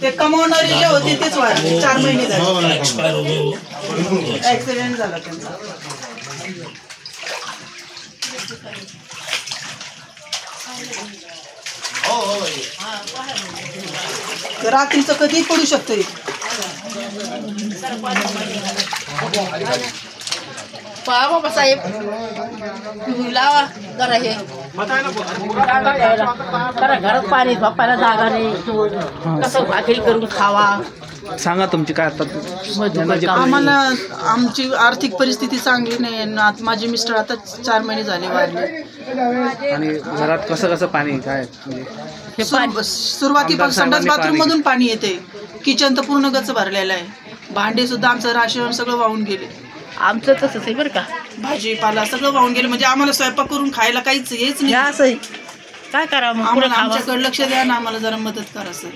ते कमावणारे जे होते तेच वाढले 4 महिने झाले ऍक्सिडेंट झाला त्यांचा रात्रीचं कधी पडू शकतं बाबा साहेब लावा जरा हे घरात पाणी झोपायला जागा नाही कसं भाकरी करून खावा सांगा तुमची काय आता आम्हाला आमची आर्थिक परिस्थिती चांगली नाही माझे मिस्टर आता 4 महिने झाले वारले आणि घरात कसं कसं पाणी काय सुरुवातीपासून संडास बाथरूम मधून पाणी येते किचन तर पूर्ण गच्च भरलेलं आहे भांडे सुद्धा आमचं राशन सगळं वाहून गेले आमचं तसंच आहे बरं का भाजीपाला सगळं वाहून गेलं म्हणजे आम्हाला स्वयंपाक करून खायला काहीच हेच नाही असं काय करावं आम्हाला आमच्याकडे लक्ष द्या ना आम्हाला जरा मदत करा सर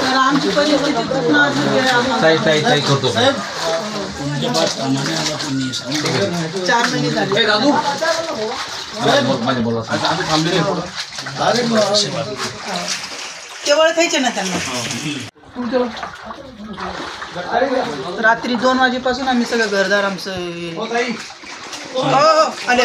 तर आमची परिस्थिती खूप नाजूक आहे 4 महिने झाले केवळ खायचे ना त्यांना रात्री 2 वाजेपासून आम्ही सगळं घरदार आमचं आले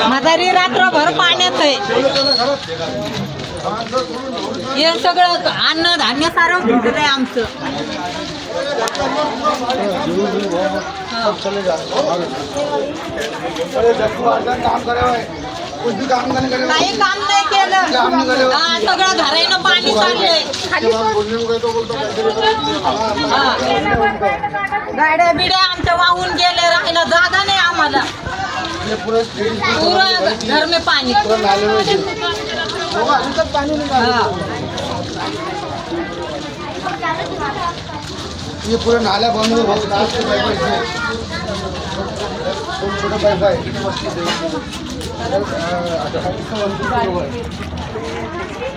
म्हातारी रात्रभर पाण्यात आहे हे सगळं अन्न धान्य सारं भेटलंय आमचं काही काम नाही केलं सगळं घरानं पाणी चाललंय गाड्या बिड्या आमच्या वाहून गेले राहायला जागा नाही आम्हाला पुरं घर में पाणी ये पूरा नाला बंद हो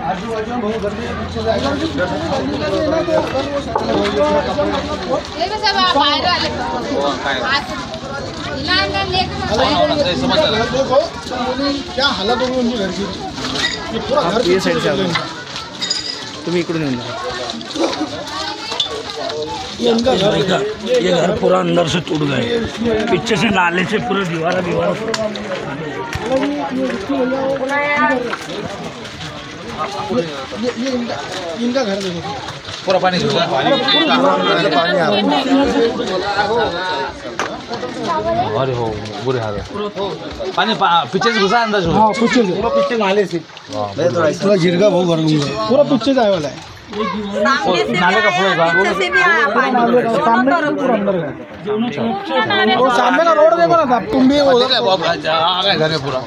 आजूबाजू बहुत गर्दी क्या हालत होगी उनकी घर की पूरा घर ये साइड से तुम्ही इकडून येऊन ये घर पूरा अंदर से टूट गए पीछे से नाले से पूरा दीवार ये इनका घर देखो पूरा पानी अरे हो बुरे हाल है पानी पीछे से घुसा अंदर हाँ पीछे पूरा पीछे नाले से थोड़ा गिरगा बहुत गर्म पूरा पीछे जाए वाला है नाले का फ्लो वो सामने का रोड देखो ना तुम भी आ गए घर में पूरा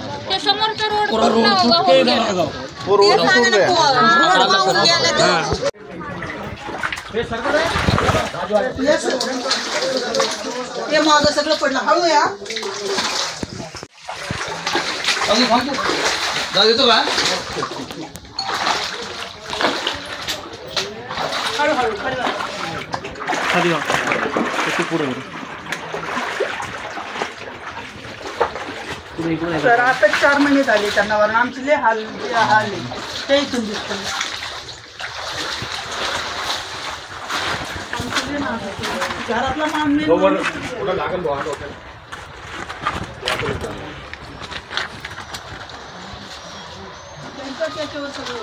हे मागं सगळं पडलं हळू या देतो का सर आता 4 महिने झाले त्यांना वरून आमचे लय हाल आहे ते इथून दिसतं घरातला काम नाही त्याच्यावर सगळं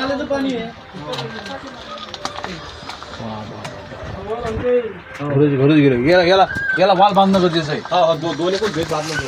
होतं पाणी आहे घरूच गेलो गेला वाल बांधणं गरजेचं आहे. दोन एकूण भेट बांधणं